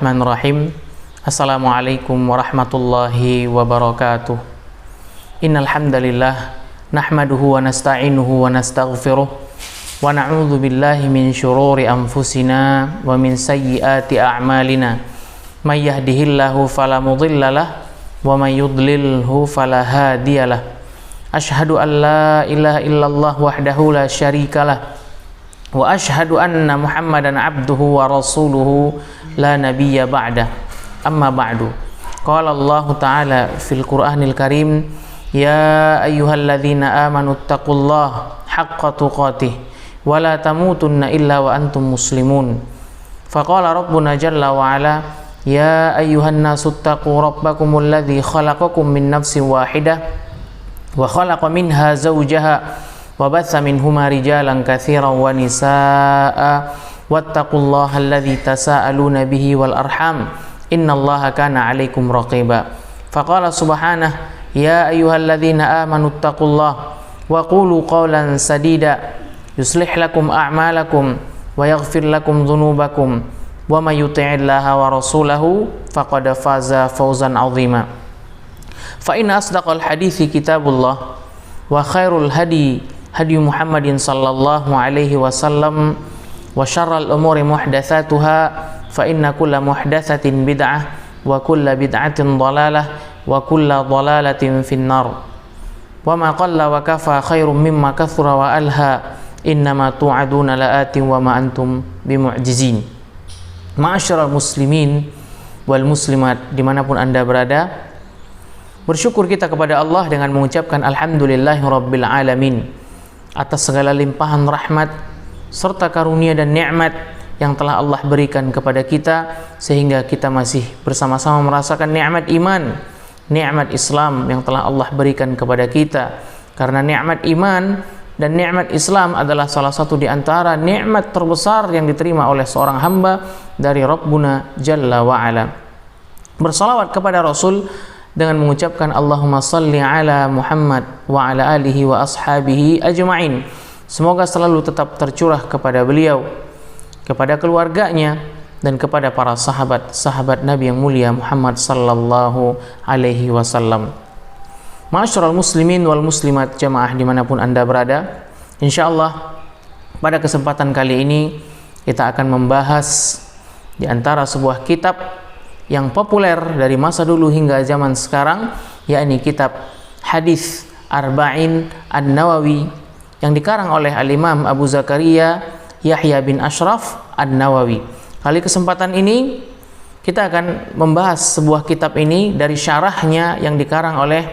Bismillahirrahmanirrahim. Assalamualaikum warahmatullahi wabarakatuh. Innal hamdalillah nahmaduhu wa nasta'inuhu wa nastaghfiruh wa na'udzu billahi min syururi anfusina wa min sayyiati a'malina. May yahdihillahu fala mudhillalah wa may yudlilhu fala hadiyalah. Asyhadu an la ilaha illallah wahdahu la syarikalah wa asyhadu anna Muhammadan abduhu wa rasuluhu la nabiyya ba'dah. Amma ba'du. Qala Allah Ta'ala fil Qur'anil Karim, ya ayyuhalladzina amanu taqullaha haqqa tuqatih wa la tamutunna illa wa antum muslimun. Faqala Rabbuna jalla wa ala, ya ayyuhan nasu taqu rabbakumul ladzi khalaqakum min nafsin wahidah wa khalaqa minha zawjaha wa batha minhuma rijalan katsiran wa nisaa'a wattaqullaha alladzi tasaaluna bihi wal arham innallaha kana 'alaikum raqiba. Faqala subhanahu, ya ayyuhalladzina amanu taqullaha wa qulu qawlan sadida yuslih lakum a'malakum wa yaghfir lakum dhunubakum wa may yuti'illaha wa rasulahu faqad faza fawzan 'azima. Fa inna asdaqal hadithi kitabullah wa khairul hadi hadi Muhammadin sallallahu alaihi wasallam wa syarral umuri muhdatsatuha fa inna kulla muhdatsatin bid'ah wa kulla bid'atin dhalalah wa kulla dhalalatin finnar. Wa ma qalla wa kafa khairum mimma kathura wa alha innama tu'aduna la'atin wa ma antum bimu'jizin. Ma'asyiral muslimin wal muslimat dimanapun anda berada, bersyukur kita kepada Allah dengan mengucapkan alhamdulillahi rabbil alamin atas segala limpahan rahmat serta karunia dan nikmat yang telah Allah berikan kepada kita sehingga kita masih bersama-sama merasakan nikmat iman, nikmat Islam yang telah Allah berikan kepada kita. Karena nikmat iman dan nikmat Islam adalah salah satu di antara nikmat terbesar yang diterima oleh seorang hamba dari Rabbuna Jalla wa Ala. Bersalawat kepada Rasul dengan mengucapkan Allahumma salli ala Muhammad wa ala alihi wa ashabihi ajma'in. Semoga selalu tetap tercurah kepada beliau, kepada keluarganya, dan kepada para sahabat Nabi yang mulia Muhammad sallallahu alaihi wasallam. Ma'asyiral muslimin wal muslimat jamaah dimanapun anda berada, insyaallah pada kesempatan kali ini kita akan membahas di antara sebuah kitab yang populer dari masa dulu hingga zaman sekarang, yakni kitab Hadis Arba'in An-Nawawi yang dikarang oleh Al-Imam Abu Zakaria Yahya bin Ashraf An-Nawawi. Kali kesempatan ini kita akan membahas sebuah kitab ini dari syarahnya yang dikarang oleh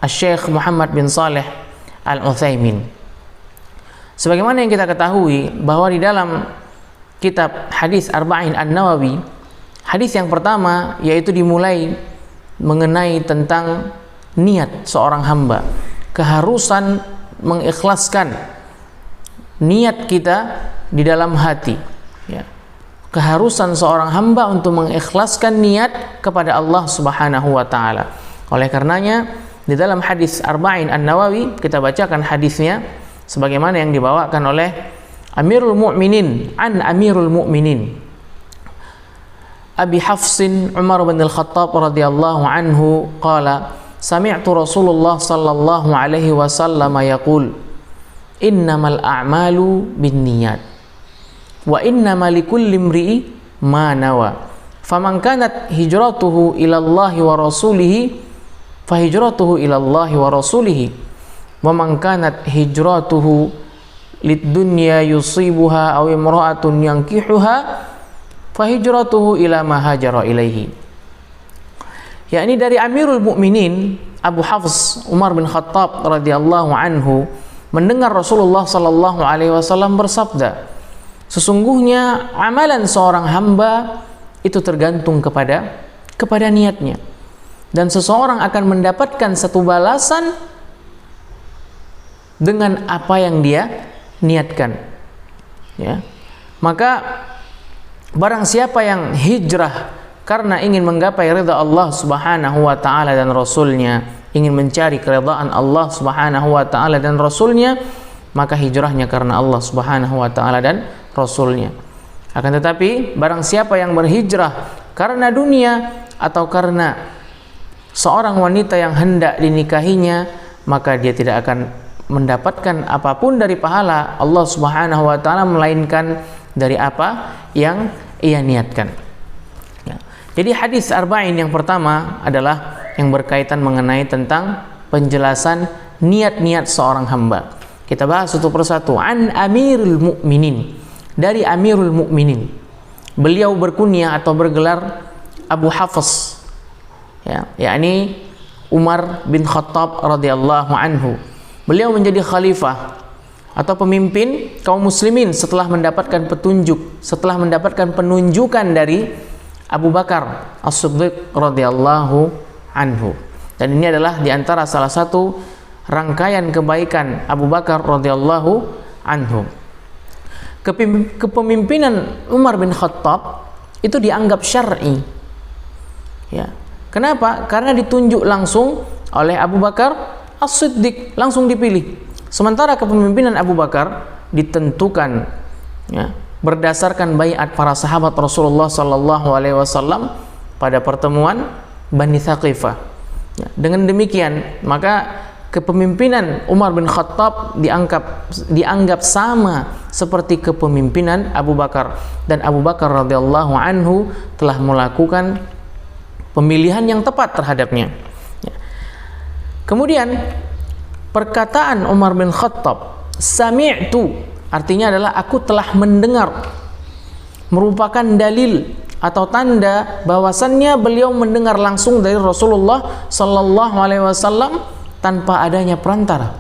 Syekh Muhammad bin Saleh Al-Utsaimin. Sebagaimana yang kita ketahui bahwa di dalam kitab Hadis Arba'in An-Nawawi, hadis yang pertama yaitu dimulai mengenai tentang niat seorang hamba, keharusan mengikhlaskan niat kita di dalam hati, ya. Keharusan seorang hamba untuk mengikhlaskan niat kepada Allah Subhanahu wa taala. Oleh karenanya di dalam hadis Arba'in An-Nawawi kita bacakan hadisnya sebagaimana yang dibawakan oleh Amirul Mu'minin an Amirul Mu'minin Abi Hafsin Umar bin Al-Khattab radhiyallahu anhu qala sami'tu Rasulullah sallallahu alaihi wasallam yaqul innamal a'malu binniyat wa innamal likulli imri'i ma nawa faman kanat hijratuhu ila Allah wa rasulih fa hijratuhu ila Allah wa rasulih wa man kanat hijratuhu lid-dunya yusibuha aw imra'atun yankihuha fahijratuhu ila ma hajara ilaihi. Yakni dari Amirul Mukminin Abu Hafs Umar bin Khattab radhiyallahu anhu mendengar Rasulullah sallallahu alaihi wasallam bersabda, sesungguhnya amalan seorang hamba itu tergantung kepada niatnya, dan seseorang akan mendapatkan satu balasan dengan apa yang dia niatkan, ya. Maka barang siapa yang hijrah karena ingin menggapai ridha Allah Subhanahu wa taala dan Rasulnya, ingin mencari keridhaan Allah Subhanahu wa taala dan Rasulnya, maka hijrahnya karena Allah Subhanahu wa taala dan Rasulnya. Akan tetapi barang siapa yang berhijrah karena dunia atau karena seorang wanita yang hendak dinikahinya, maka dia tidak akan mendapatkan apapun dari pahala Allah Subhanahu wa taala melainkan dari apa yang ia niatkan. Ya. Jadi hadis arba'in yang pertama adalah yang berkaitan mengenai tentang penjelasan niat-niat seorang hamba. Kita bahas satu persatu. An Amirul Mukminin, dari Amirul Mukminin. Beliau berkunyah atau bergelar Abu Hafs, ya, yakni Umar bin Khattab radhiyallahu anhu. Beliau menjadi khalifah atau pemimpin kaum muslimin setelah mendapatkan petunjuk, setelah mendapatkan penunjukan dari Abu Bakar As-Siddiq radhiyallahu anhu. Dan ini adalah diantara salah satu rangkaian kebaikan Abu Bakar radhiyallahu anhu. Kepemimpinan Umar bin Khattab itu dianggap syar'i. Ya. Kenapa? Karena ditunjuk langsung oleh Abu Bakar As-Siddiq, langsung dipilih. Sementara kepemimpinan Abu Bakar ditentukan, ya, berdasarkan baiat para sahabat Rasulullah sallallahu alaihi wasallam pada pertemuan Bani Thaqifah. Ya. Dengan demikian, maka kepemimpinan Umar bin Khattab dianggap sama seperti kepemimpinan Abu Bakar, dan Abu Bakar radhiyallahu anhu telah melakukan pemilihan yang tepat terhadapnya. Ya. Kemudian perkataan Umar bin Khattab sami'tu artinya adalah aku telah mendengar, merupakan dalil atau tanda bahwasannya beliau mendengar langsung dari Rasulullah sallallahu alaihi wasallam tanpa adanya perantara.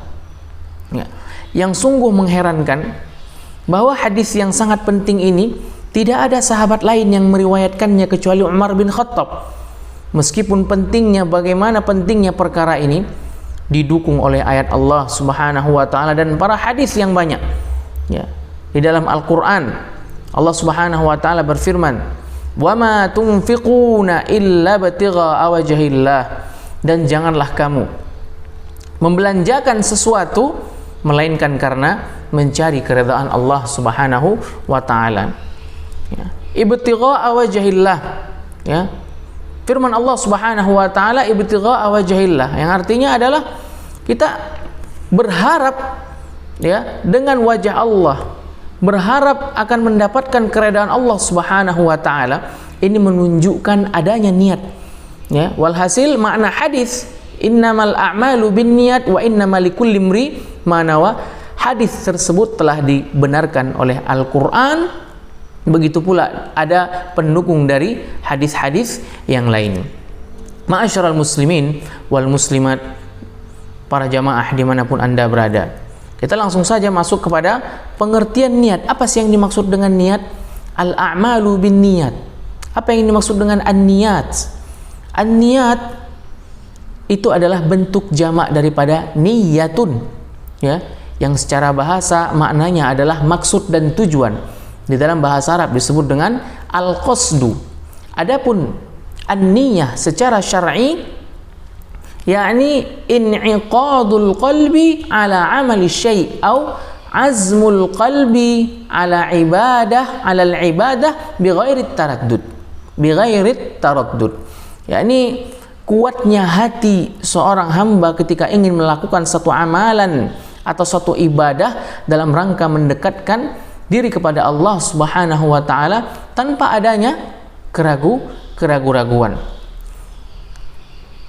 Ya. Yang sungguh mengherankan bahwa hadis yang sangat penting ini tidak ada sahabat lain yang meriwayatkannya kecuali Umar bin Khattab. Meskipun pentingnya, bagaimana pentingnya perkara ini didukung oleh ayat Allah Subhanahu wa taala dan para hadis yang banyak. Ya. Di dalam Al-Qur'an Allah Subhanahu wa taala berfirman, "Wa ma tunfiquna illa batigha'a wajhillah." Dan janganlah kamu membelanjakan sesuatu melainkan karena mencari keridhaan Allah Subhanahu wa taala. Ya. Ibtigha'a wajhillah. Ya. Firman Allah Subhanahu wa taala ibtigha'a wajhillah, yang artinya adalah kita berharap, ya, dengan wajah Allah, berharap akan mendapatkan keridhaan Allah Subhanahu wa taala. Ini menunjukkan adanya niat. Ya, walhasil makna hadis innamal a'malu binniyat wa innamal likulli imri ma nawa. Hadis tersebut telah dibenarkan oleh Al-Qur'an. Begitu pula ada pendukung dari hadis-hadis yang lain. Ma'asyiral muslimin wal muslimat, para jamaah dimanapun Anda berada, kita langsung saja masuk kepada pengertian niat. Apa sih yang dimaksud dengan niat? Al-a'malu binniyat. Apa yang dimaksud dengan an-niyat? An-niyat itu adalah bentuk jamak daripada niyatun, ya, yang secara bahasa maknanya adalah maksud dan tujuan. Di dalam bahasa Arab disebut dengan al-qasdu. Adapun an-niyah secara syar'i yakni in'iqadul qalbi ala amali syai' au azmul qalbi ala al-ibadah bighairi taraddud. Yakni kuatnya hati seorang hamba ketika ingin melakukan satu amalan atau satu ibadah dalam rangka mendekatkan diri kepada Allah Subhanahu wa taala tanpa adanya keraguan.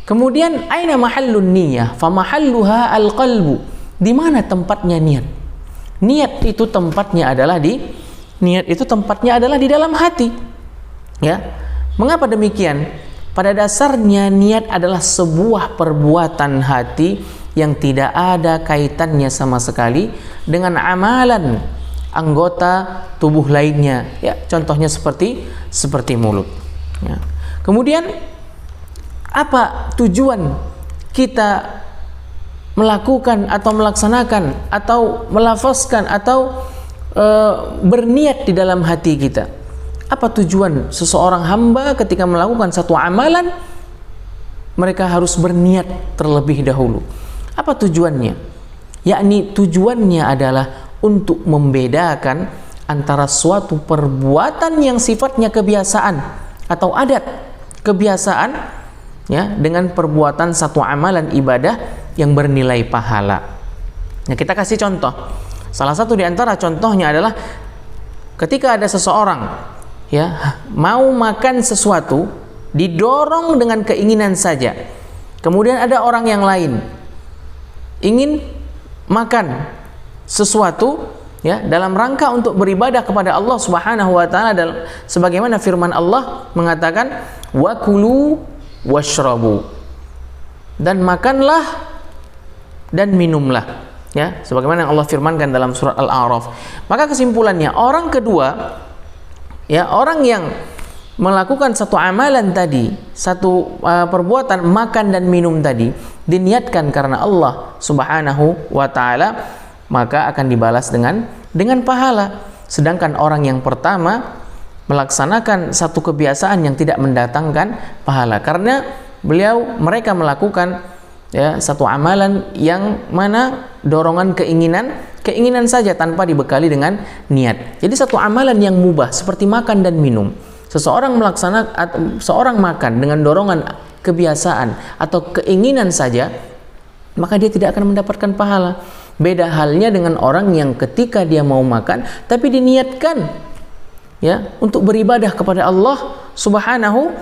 Kemudian aina mahallun niyah? Fa mahalluha al-qalbu. Di mana tempatnya niat? Niat itu tempatnya adalah di dalam hati. Ya. Mengapa demikian? Pada dasarnya niat adalah sebuah perbuatan hati yang tidak ada kaitannya sama sekali dengan amalan anggota tubuh lainnya. Ya, contohnya seperti mulut. Ya. Kemudian apa tujuan kita melakukan atau melaksanakan atau melafazkan atau berniat di dalam hati kita? Apa tujuan seseorang hamba ketika melakukan satu amalan? Mereka harus berniat terlebih dahulu. Apa tujuannya? Yakni tujuannya adalah untuk membedakan antara suatu perbuatan yang sifatnya kebiasaan atau adat, kebiasaan ya, dengan perbuatan satu amalan ibadah yang bernilai pahala. Nah, kita kasih contoh. Salah satu di antara contohnya adalah ketika ada seseorang ya mau makan sesuatu, didorong dengan keinginan saja. Kemudian ada orang yang lain ingin makan sesuatu ya dalam rangka untuk beribadah kepada Allah Subhanahu wa taala, sebagaimana firman Allah mengatakan wa kulu washrabu, dan makanlah dan minumlah ya, sebagaimana yang Allah firmankan dalam surat Al-A'raf. Maka kesimpulannya, orang kedua ya, orang yang melakukan satu amalan tadi, satu perbuatan makan dan minum tadi, diniatkan karena Allah Subhanahu wa taala, maka akan dibalas dengan pahala. Sedangkan orang yang pertama melaksanakan satu kebiasaan yang tidak mendatangkan pahala, karena mereka melakukan ya satu amalan yang mana dorongan keinginan saja tanpa dibekali dengan niat. Jadi satu amalan yang mubah seperti makan dan minum, seorang makan dengan dorongan kebiasaan atau keinginan saja, maka dia tidak akan mendapatkan pahala. Beda halnya dengan orang yang ketika dia mau makan tapi diniatkan ya untuk beribadah kepada Allah Subhanahu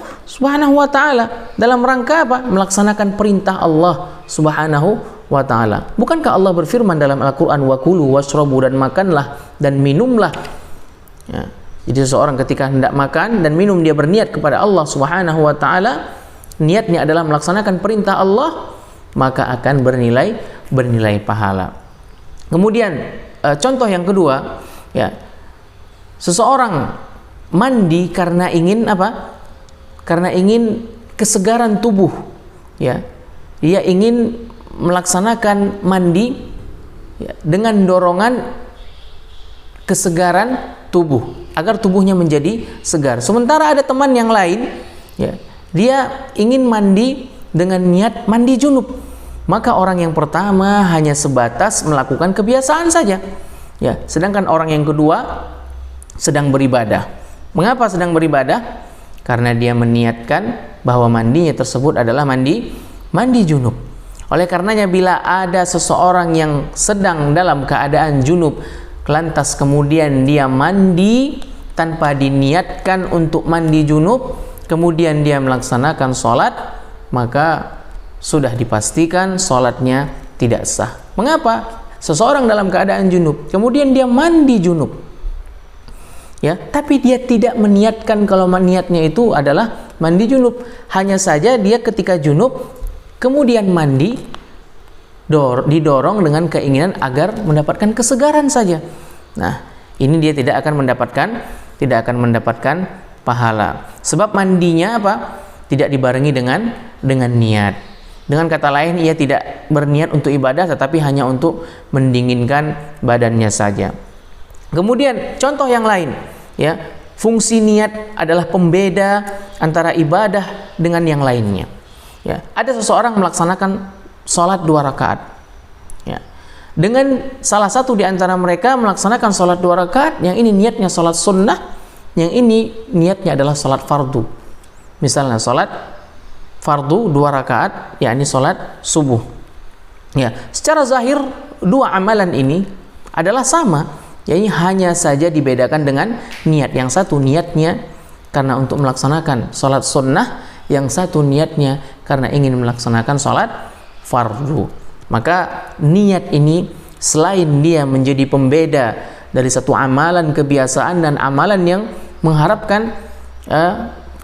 wa taala dalam rangka apa? Melaksanakan perintah Allah Subhanahu wa taala. Bukankah Allah berfirman dalam Al-Qur'an wa kulu washrabu, dan makanlah dan minumlah ya. Jadi seseorang ketika hendak makan dan minum, dia berniat kepada Allah Subhanahu wa taala, niatnya adalah melaksanakan perintah Allah, maka akan bernilai pahala. Kemudian contoh yang kedua ya, seseorang mandi karena ingin apa? Karena ingin kesegaran tubuh ya. Dia ingin melaksanakan mandi ya, dengan dorongan kesegaran tubuh agar tubuhnya menjadi segar. Sementara ada teman yang lain ya, dia ingin mandi dengan niat mandi junub. Maka orang yang pertama hanya sebatas melakukan kebiasaan saja ya, sedangkan orang yang kedua sedang beribadah. Mengapa sedang beribadah? Karena dia meniatkan bahwa mandinya tersebut adalah mandi junub. Oleh karenanya, bila ada seseorang yang sedang dalam keadaan junub, lantas kemudian dia mandi tanpa diniatkan untuk mandi junub, kemudian dia melaksanakan sholat, maka sudah dipastikan sholatnya tidak sah. Mengapa? Seseorang dalam keadaan junub, kemudian dia mandi junub ya, tapi dia tidak meniatkan kalau niatnya itu adalah mandi junub. Hanya saja dia ketika junub kemudian mandi, didorong dengan keinginan agar mendapatkan kesegaran saja. Nah, ini dia tidak akan mendapatkan pahala. Sebab mandinya apa? Tidak dibarengi dengan niat. Dengan kata lain, ia tidak berniat untuk ibadah, tetapi hanya untuk mendinginkan badannya saja. Kemudian contoh yang lain ya, fungsi niat adalah pembeda antara ibadah dengan yang lainnya ya. Ada seseorang melaksanakan sholat 2 rakaat ya, dengan salah satu di antara mereka melaksanakan sholat 2 rakaat, yang ini niatnya sholat sunnah, yang ini niatnya adalah sholat fardu. Misalnya sholat fardu 2 rakaat, yakni sholat subuh ya. Secara zahir dua amalan ini adalah sama, yakni hanya saja dibedakan dengan niat. Yang satu niatnya karena untuk melaksanakan sholat sunnah, yang satu niatnya karena ingin melaksanakan sholat fardu. Maka niat ini selain dia menjadi pembeda dari satu amalan kebiasaan dan amalan yang mengharapkan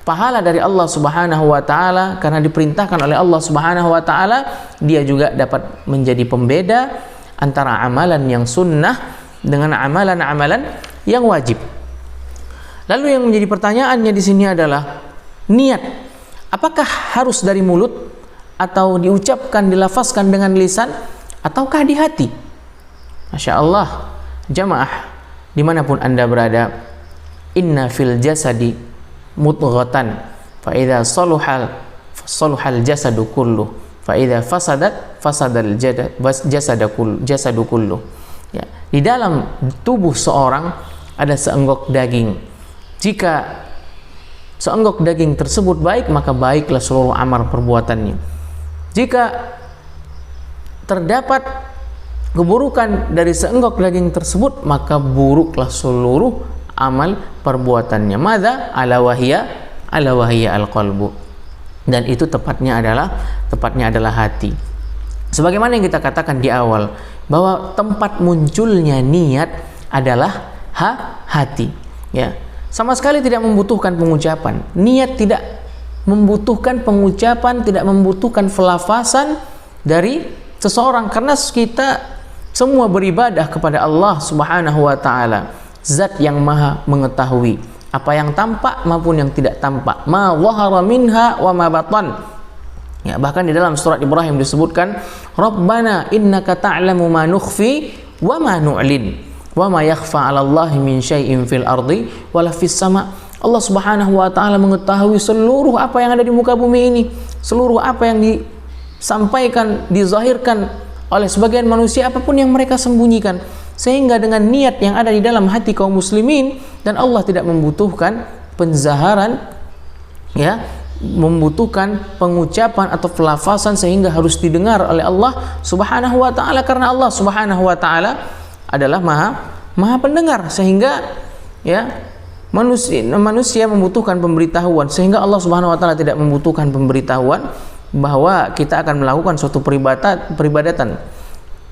pahala dari Allah Subhanahu wa taala karena diperintahkan oleh Allah Subhanahu wa taala, dia juga dapat menjadi pembeda antara amalan yang sunnah dengan amalan-amalan yang wajib. Lalu yang menjadi pertanyaannya di sini adalah niat. Apakah harus dari mulut atau diucapkan, dilafazkan dengan lisan, ataukah di hati? Masya Allah, jamaah dimanapun Anda berada, inna fil jasadi mudghatan fa idza saluhal jasadu kullu fa idza fasadal jasadu kullu ya. Di dalam tubuh seorang ada seenggok daging. Jika seenggok daging tersebut baik, maka baiklah seluruh amal perbuatannya. Jika terdapat keburukan dari seenggok daging tersebut, maka buruklah seluruh amal perbuatannya. Madza ala wahiyya al-qalbu. Dan itu tepatnya adalah hati. Sebagaimana yang kita katakan di awal, bahwa tempat munculnya niat adalah hati, ya. Sama sekali tidak membutuhkan pengucapan. Niat tidak membutuhkan pengucapan, tidak membutuhkan pelafasan dari seseorang, karena kita semua beribadah kepada Allah Subhanahu wa taala, zat yang maha mengetahui apa yang tampak maupun yang tidak tampak, ma zahara minha wa ma batan. Ya, bahkan di dalam surat Ibrahim disebutkan, Rabbana innaka ta'lamu ma nukhfi wa ma nu'lin wa ma yakhfa 'ala Allah min syai'in fil ardi wala fis sama. Allah Subhanahu wa taala mengetahui seluruh apa yang ada di muka bumi ini, seluruh apa yang disampaikan, dizahirkan oleh sebagian manusia, apapun yang mereka sembunyikan. Sehingga dengan niat yang ada di dalam hati kaum muslimin, dan Allah tidak membutuhkan penzaharan, ya, membutuhkan pengucapan atau pelafasan sehingga harus didengar oleh Allah Subhanahu wa taala, karena Allah Subhanahu wa taala adalah maha pendengar, sehingga ya manusia membutuhkan pemberitahuan, sehingga Allah Subhanahu wa taala tidak membutuhkan pemberitahuan bahwa kita akan melakukan suatu peribadatan,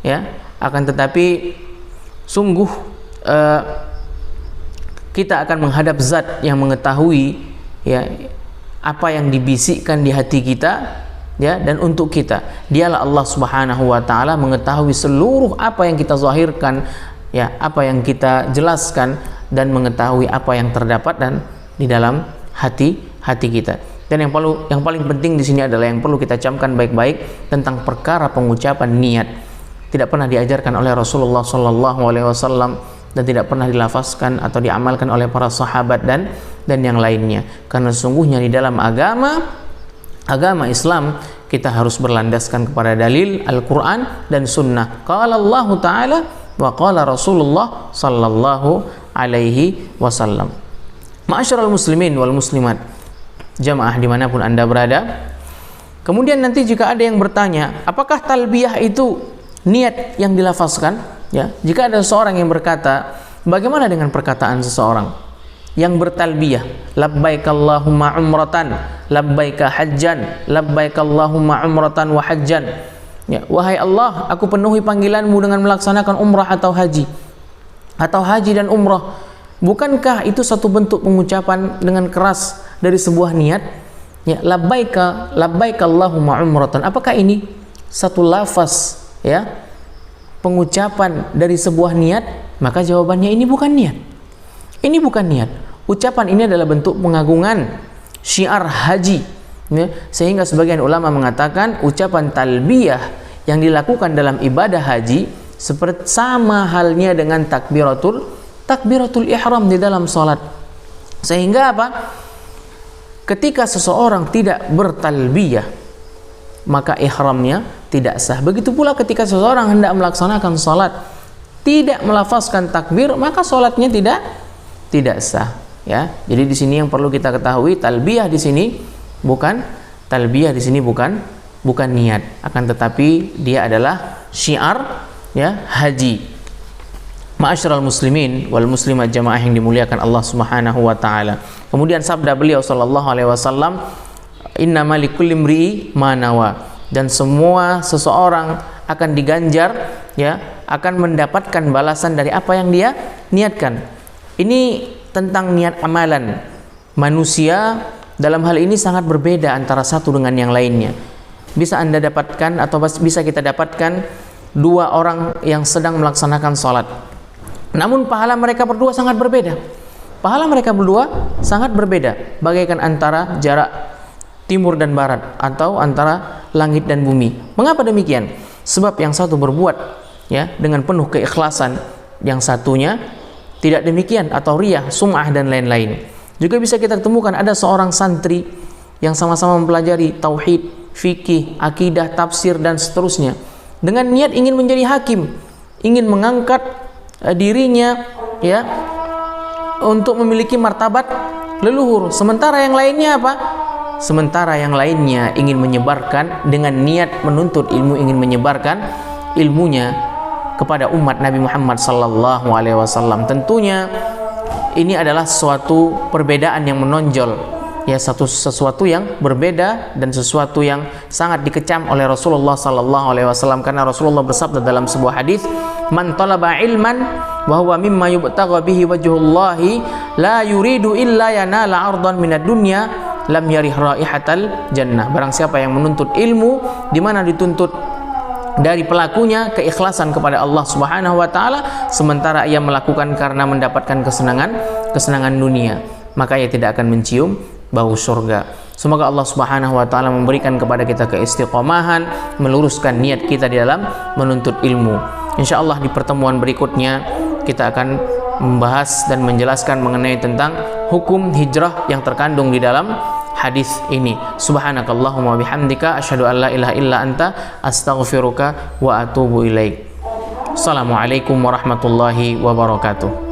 ya. Akan tetapi sungguh kita akan menghadap zat yang mengetahui, ya, apa yang dibisikkan di hati kita, ya, dan untuk kita. Dialah Allah Subhanahu wa taala mengetahui seluruh apa yang kita zahirkan, ya, apa yang kita jelaskan, dan mengetahui apa yang terdapat dan di dalam hati kita. Dan yang paling penting di sini adalah yang perlu kita camkan baik-baik tentang perkara pengucapan niat. Tidak pernah diajarkan oleh Rasulullah sallallahu alaihi wasallam, dan tidak pernah dilafazkan atau diamalkan oleh para sahabat dan yang lainnya. Karena sesungguhnya di dalam agama Islam kita harus berlandaskan kepada dalil Al-Qur'an dan Sunnah. Qala Allah Ta'ala wa qala Rasulullah sallallahu alaihi wasallam. Ma'asyiral muslimin wal muslimat, jamaah dimanapun Anda berada. Kemudian nanti jika ada yang bertanya, apakah talbiyah itu niat yang dilafazkan? Ya, jika ada seseorang yang berkata, bagaimana dengan perkataan seseorang yang bertalbiyah, labbaik Allahumma umratan, labbaik hajjan, labbaik Allahumma umratan wa hajjan. Ya, wahai Allah, aku penuhi panggilanmu dengan melaksanakan umrah atau haji dan umrah. Bukankah itu satu bentuk pengucapan dengan keras dari sebuah niat? Ya, labbaik Allahumma umratan. Apakah ini satu lafaz, ya, pengucapan dari sebuah niat? Maka jawabannya ini bukan niat. Ini bukan niat. Ucapan ini adalah bentuk pengagungan syiar haji, ya, sehingga sebagian ulama mengatakan ucapan talbiyah yang dilakukan dalam ibadah haji seperti sama halnya dengan takbiratul ihram di dalam salat. Sehingga apa? Ketika seseorang tidak bertalbiyah, maka ihramnya tidak sah. Begitu pula ketika seseorang hendak melaksanakan salat tidak melafazkan takbir, maka salatnya tidak sah, ya. Jadi di sini yang perlu kita ketahui, talbiyah di sini bukan niat, akan tetapi dia adalah syiar, ya, haji. Ma'asyiral muslimin wal muslimat, jamaah yang dimuliakan Allah Subhanahu wa taala. Kemudian sabda beliau sallallahu alaihi wasallam, innamal likulli imri'i ma nawa. Dan semua seseorang akan diganjar, ya, akan mendapatkan balasan dari apa yang dia niatkan. Ini tentang niat amalan. Manusia dalam hal ini sangat berbeda antara satu dengan yang lainnya. Bisa Anda dapatkan atau bisa kita dapatkan dua orang yang sedang melaksanakan sholat, namun pahala mereka berdua sangat berbeda. Bagaikan antara jarak timur dan barat, atau antara langit dan bumi. Mengapa demikian? Sebab yang satu berbuat, ya, dengan penuh keikhlasan, yang satunya tidak demikian, atau riyah, sum'ah dan lain-lain. Juga bisa kita temukan ada seorang santri yang sama-sama mempelajari tauhid, fikih, akidah, tafsir dan seterusnya, dengan niat ingin menjadi hakim, ingin mengangkat dirinya, ya, untuk memiliki martabat leluhur. Sementara yang lainnya apa? Sementara yang lainnya ingin menyebarkan dengan niat menuntut ilmu, ingin menyebarkan ilmunya kepada umat Nabi Muhammad sallallahu alaihi wasallam. Tentunya ini adalah suatu perbedaan yang menonjol, ya, sesuatu yang berbeda dan sesuatu yang sangat dikecam oleh Rasulullah sallallahu alaihi wasallam, karena Rasulullah bersabda dalam sebuah hadis, "Man talaba ilman wa huwa mimma yubtagha bihi wajhullahi la yuridu illa yanala 'ardan minad dunya lam yarih raihatal jannah." Barang siapa yang menuntut ilmu di mana dituntut dari pelakunya keikhlasan kepada Allah Subhanahu wa taala, sementara ia melakukan karena mendapatkan kesenangan dunia, maka ia tidak akan mencium bau surga. Semoga Allah Subhanahu wa taala memberikan kepada kita keistiqomahan, meluruskan niat kita di dalam menuntut ilmu. Insyaallah di pertemuan berikutnya kita akan membahas dan menjelaskan mengenai tentang hukum hijrah yang terkandung di dalam hadis ini. Subhanakallahumma bihamdika asyhadu an la ilaha illa anta astaghfiruka wa atubu ilaik. Assalamualaikum warahmatullahi wabarakatuh.